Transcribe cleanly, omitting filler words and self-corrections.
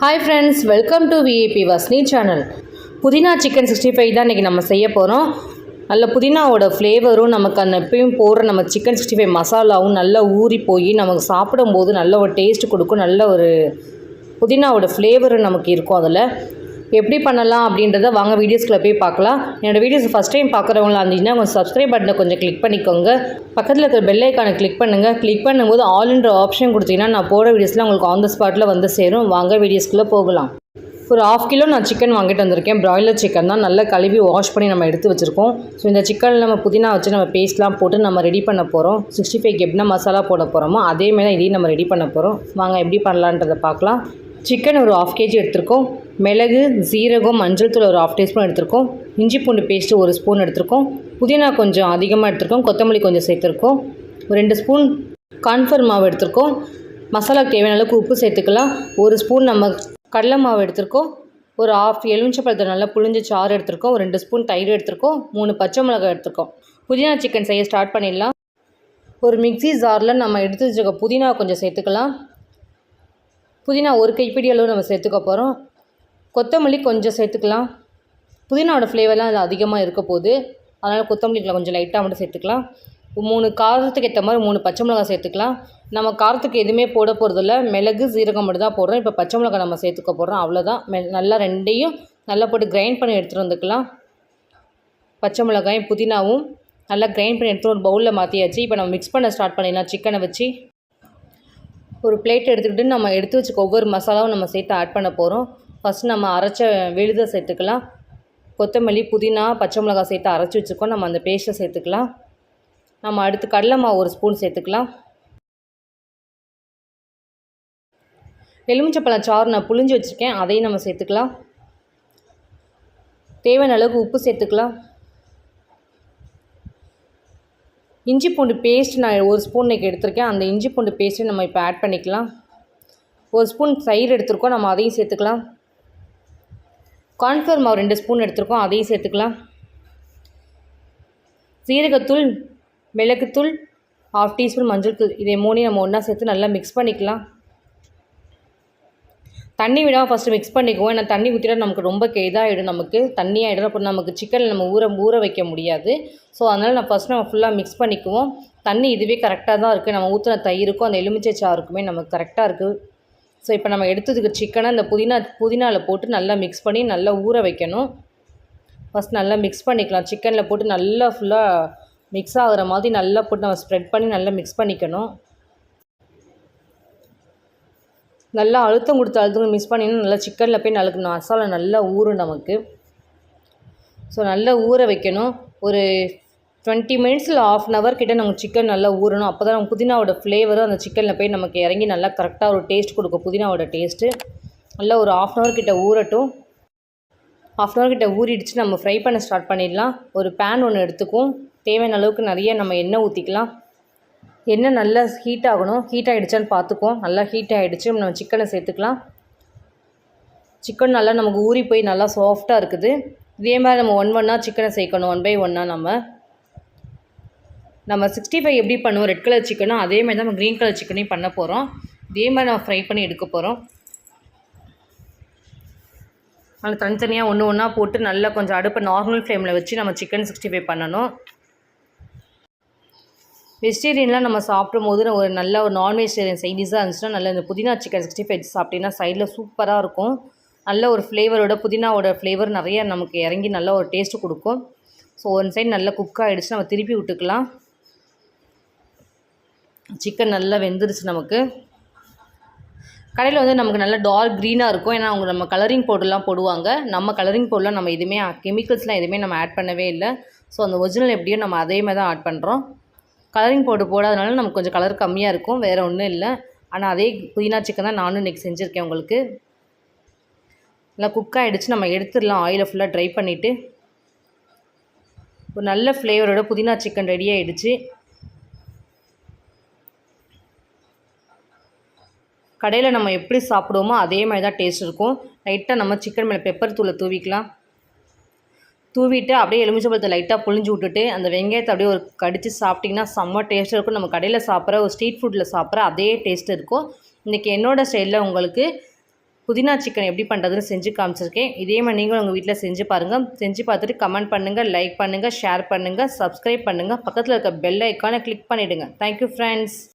Hi friends, welcome to VAP வஸ்னி channel. புதினா chicken 65 தான் இன்றைக்கி நம்ம செய்ய போகிறோம். நல்ல புதினாவோட ஃப்ளேவரும் நமக்கு அந்த எப்பயும் போடுற நம்ம சிக்கன் 65 மசாலாவும் நல்லா ஊறி போய் நமக்கு சாப்பிடும்போது நல்ல ஒரு டேஸ்ட் கொடுக்கும். நல்ல ஒரு புதினாவோட ஃப்ளேவரும் நமக்கு இருக்கும். அதில் எப்படி பண்ணலாம் அப்படின்றத வாங்க வீடியோஸ்குள்ளே போய் பார்க்கலாம். என்னோடய வீடியோஸ் ஃபஸ்ட் டைம் பார்க்குறவங்களா இருந்தீங்கன்னா கொஞ்சம் சப்ஸ்கிரைப் பட்டனை கொஞ்சம் கிளிக் பண்ணிக்கோங்க. பக்கத்தில் இருக்கிற பெல் ஐக்கானை கிளிக் பண்ணுங்கள். கிளிக் பண்ணும்போது ஆல்ன்ற ஆப்ஷன் கொடுத்தீங்கன்னா நான் போட வீடியோஸ்லாம் உங்களுக்கு ஆன் த ஸ்பாட்டில் வந்து சேரும். வாங்க வீடியோஸ்குள்ளே போகலாம். ஒரு 1/2 கிலோ நான் சிக்கன் வாங்கிட்டு வந்திருக்கேன். ப்ராய்லர் சிக்கன் தான். நல்லா கழுவி வாஷ் பண்ணி நம்ம எடுத்து வச்சுருக்கோம். ஸோ இந்த சிக்கனில் நம்ம புதினா வச்சு நம்ம பேஸ்ட்லாம் போட்டு நம்ம ரெடி பண்ண போகிறோம். 65க்கு எப்படின்னா மசாலா போட போகிறோமோ அதேமாதிரி தான் இதையும் நம்ம ரெடி பண்ண போகிறோம். வாங்க எப்படி பண்ணலான்றதை பார்க்கலாம். சிக்கன் ஒரு 1/2 kg எடுத்திருக்கோம். மிளகு, சீரகம், மஞ்சள் தூள் ஒரு 1/2 டீஸ்பூன் எடுத்திருக்கோம். இஞ்சி பூண்டு பேஸ்ட்டு 1 ஸ்பூன் எடுத்திருக்கோம். புதினா கொஞ்சம் அதிகமாக எடுத்திருக்கோம். கொத்தமல்லி கொஞ்சம் சேர்த்துருக்கோம். 2 ஸ்பூன் கார்ன்ஃப்ளவர் மாவு எடுத்திருக்கோம். மசாலாவுக்கு தேவையான அளவுக்கு உப்பு சேர்த்துக்கலாம். 1 ஸ்பூன் நம்ம கடலை மாவு எடுத்திருக்கோம். ஒரு 1/2 எலுமிச்சம்பழத்தை நல்லா புளிஞ்சு சாறு எடுத்திருக்கோம். 2 ஸ்பூன் தயிர் எடுத்திருக்கோம். 3 பச்சை மிளகாய் எடுத்திருக்கோம். புதினா சிக்கன் செய்ய ஸ்டார்ட் பண்ணிடலாம். ஒரு மிக்ஸி ஜாரில் நம்ம எடுத்து வச்சுருக்க புதினா கொஞ்சம் சேர்த்துக்கலாம். புதினா 1 கைப்பிடி அளவு நம்ம சேர்த்துக்க போகிறோம். கொத்தமல்லி கொஞ்சம் சேர்த்துக்கலாம். புதினாவோட ஃப்ளேவர்லாம் அது அதிகமாக இருக்க போகுது, அதனால் கொத்தமல்லியில் கொஞ்சம் லைட்டாக மட்டும் சேர்த்துக்கலாம். 3 காரத்துக்கு ஏற்ற மாதிரி 3 பச்சை மிளகாய் சேர்த்துக்கலாம். நம்ம காரத்துக்கு எதுவுமே போட போகிறதில்ல, மிளகு சீரகம் மட்டும் தான் போடுறோம். இப்போ பச்சை மிளகாய் நம்ம சேர்த்துக்க போகிறோம், அவ்வளோதான். நல்லா ரெண்டையும் நல்லா போட்டு கிரைண்ட் பண்ணி எடுத்துகிட்டு வந்துக்கலாம். பச்சை மிளகாயும் புதினாவும் நல்லா கிரைண்ட் பண்ணி எடுத்துகிட்டு ஒரு பவுலில் மாற்றியாச்சு. இப்போ நம்ம மிக்ஸ் பண்ண ஸ்டார்ட் பண்ணிடலாம். சிக்கனை வச்சு ஒரு பிளேட் எடுத்துக்கிட்டு நம்ம எடுத்து வச்சுக்க ஒவ்வொரு மசாலாவும் நம்ம சேர்த்து ஆட் பண்ண போகிறோம். ஃபஸ்ட் நம்ம அரைச்ச விழுதை சேர்த்துக்கலாம். கொத்தமல்லி, புதினா, பச்சை மிளகாய் சேர்த்து அரைச்சி வச்சுருக்கோம். நம்ம அந்த பேஸ்ட்டை சேர்த்துக்கலாம். நம்ம அடுத்து கடலை மாவு 1 ஸ்பூன் சேர்த்துக்கலாம். எலுமிச்சப்பழம் சாறு நான் புளிஞ்சு வச்சுருக்கேன், அதையும் நம்ம சேர்த்துக்கலாம். தேவையான அளவுக்கு உப்பு சேர்த்துக்கலாம். இஞ்சி பூண்டு பேஸ்ட் நான் 1 ஸ்பூன் இன்றைக்கி எடுத்திருக்கேன். அந்த இஞ்சி பூண்டு பேஸ்ட்டு நம்ம இப்போ ஆட் பண்ணிக்கலாம். 1 ஸ்பூன் தயிர் எடுத்துருக்கோம், நம்ம அதையும் சேர்த்துக்கலாம். கார்ன்ஃப்ளவர் மாவு 2 ஸ்பூன் எடுத்துருக்கோம், அதையும் சேர்த்துக்கலாம். சீரகத்தூள், மிளகுத்தூள், 1/2 டீஸ்பூன் மஞ்சள் தூள், இதை 3 நம்ம ஒன்றா சேர்த்து நல்லா மிக்ஸ் பண்ணிக்கலாம். தண்ணி விடாமல் ஃபஸ்ட்டு மிக்ஸ் பண்ணிக்குவோம். ஏன்னா தண்ணி ஊற்றினா நமக்கு ரொம்ப இதாகிடும், நமக்கு தண்ணியாகிடும். அப்புறம் நமக்கு சிக்கனில் நம்ம ஊற வைக்க முடியாது. ஸோ அதனால் நம்ம ஃபுல்லாக மிக்ஸ் பண்ணிக்குவோம். தண்ணி இதுவே கரெக்டாக தான் இருக்குது. நம்ம ஊற்றின தயிருக்கும் அந்த எலுமிச்சை சாருக்குமே நமக்கு கரெக்டாக இருக்குது. ஸோ இப்போ நம்ம எடுத்ததுக்கு சிக்கனை இந்த புதினாவில் போட்டு நல்லா மிக்ஸ் பண்ணி நல்லா ஊற வைக்கணும். ஃபஸ்ட் நல்லா மிக்ஸ் பண்ணிக்கலாம். சிக்கனில் போட்டு நல்லா ஃபுல்லாக மிக்ஸ் ஆகிற மாதிரி நல்லா போட்டு நம்ம ஸ்ப்ரெட் பண்ணி நல்லா மிக்ஸ் பண்ணிக்கணும். நல்லா அழுத்தம் மிக்ஸ் பண்ணினா நல்லா சிக்கனில் போய் நல்லா மசாலா நல்லா ஊறும் நமக்கு. ஸோ நல்லா ஊற வைக்கணும். ஒரு 20 மினிட்ஸில் 1/2 hour கிட்டே நமக்கு சிக்கன் நல்லா ஊறணும். அப்போ தான் நம்ம புதினாவோட ஃப்ளேவரும் அந்த சிக்கனில் போய் நமக்கு இறங்கி நல்லா கரெக்டாக ஒரு டேஸ்ட் கொடுக்கும். புதினாவோட டேஸ்ட்டு நல்லா ஒரு 1/2 hour கிட்ட ஊறட்டும். 1/2 hour கிட்ட ஊறிடுச்சு. நம்ம ஃப்ரை பண்ண ஸ்டார்ட் பண்ணிடலாம். ஒரு பேன் ஒன்று எடுத்துக்கும். தேவையான அளவுக்கு நிறைய நம்ம எண்ணெய் ஊற்றிக்கலாம். எண்ணெய் நல்லா ஹீட் ஆகணும். ஹீட் ஆகிடுச்சான்னு பார்த்துக்குவோம். நல்லா ஹீட் ஆகிடுச்சு. நம்ம சிக்கனை சேர்த்துக்கலாம். சிக்கன் நல்லா நமக்கு ஊறி போய் நல்லா சாஃப்டாக இருக்குது. இதே மாதிரி நம்ம 1 சிக்கனை சேர்க்கணும். 1 by 1 நம்ம 65 எப்படி பண்ணுவோம் ரெட் கலர் சிக்கனும் அதே மாதிரி தான் நம்ம க்ரீன் கலர் சிக்கனையும் பண்ண போகிறோம். இதே மாதிரி நம்ம ஃப்ரை பண்ணி எடுக்க போகிறோம். அதில் தனித்தனியாக ஒன்று போட்டு நல்லா கொஞ்சம் அடுப்பை நார்மல் ஃப்ளேமில் வச்சு நம்ம சிக்கன் 65 பண்ணணும். வெஜிடேரியன்லாம் நம்ம சாப்பிடும் போது ஒரு நல்ல ஒரு நான் வெஜிடேரியன் சைடிஷாக இருந்துச்சுன்னா நல்லா இந்த புதினா சிக்கன் 65 சாப்பிட்டீங்கன்னா சைடில் சூப்பராக இருக்கும். நல்ல ஒரு ஃப்ளேவரோட புதினாவோட ஃப்ளேவர் நிறைய நமக்கு இறங்கி நல்ல ஒரு டேஸ்ட்டு கொடுக்கும். ஸோ ஒரு சைடு நல்லா குக் ஆகிடுச்சு. நம்ம திருப்பி விட்டுக்கலாம். சிக்கன் நல்லா வெந்துருச்சு. நமக்கு கடையில் வந்து நமக்கு நல்லா டார்க் க்ரீனாக இருக்கும். ஏன்னா அவங்க நம்ம கலரிங் பவுடர்லாம் போடுவாங்க. நம்ம கலரிங் பவுடர்லாம் நம்ம எதுவுமே கெமிக்கல்ஸ்லாம் எதுவுமே நம்ம ஆட் பண்ணவே இல்லை. ஸோ அந்த ஒரிஜினல் எப்படியோ நம்ம அதே மாதிரி தான் ஆட் பண்ணுறோம். கலரிங் பவுடர் போடாதனால நமக்கு கொஞ்சம் கலர் கம்மியாக இருக்கும், வேறு ஒன்றும் இல்லை. ஆனால் அதே புதினா சிக்கன் தான் நானும் இன்றைக்கி செஞ்சுருக்கேன். உங்களுக்கு நல்லா குக் ஆகிடுச்சு. நம்ம எடுத்துடலாம். ஆயிலை ஃபுல்லாக ட்ரை பண்ணிவிட்டு ஒரு நல்ல ஃப்ளேவரோட புதினா சிக்கன் ரெடி ஆகிடுச்சு. கடையில் நம்ம எப்படி சாப்பிடுவோமோ அதே மாதிரி தான் டேஸ்ட் இருக்கும். லைட்டாக நம்ம சிக்கன் மேலே பெப்பர் தூளை தூவிக்கலாம். தூவிட்டு அப்படியே எலுமிச்சம்பழத்தை லைட்டாக புழிஞ்சு விட்டுட்டு அந்த வெங்காயத்தை அப்படியே ஒரு கடித்து சாப்பிட்டிங்கன்னா செம்ம டேஸ்ட்டாக இருக்கும். நம்ம கடையில் சாப்பிட்ற ஒரு ஸ்ட்ரீட் ஃபுட்டில் சாப்பிட்ற அதே டேஸ்ட் இருக்கும். இன்றைக்கி என்னோடய ஸ்டைலில் உங்களுக்கு புதினா சிக்கன் எப்படி பண்ணுறதுன்னு செஞ்சு காமிச்சிருக்கேன். இதே மாதிரி நீங்களும் உங்கள் வீட்டில் செஞ்சு பாருங்கள். செஞ்சு பார்த்துட்டு கமெண்ட் பண்ணுங்கள், லைக் பண்ணுங்கள், ஷேர் பண்ணுங்கள், சப்ஸ்கிரைப் பண்ணுங்கள். பக்கத்தில் இருக்க பெல் ஐக்கானை கிளிக் பண்ணிவிடுங்க. Thank you friends.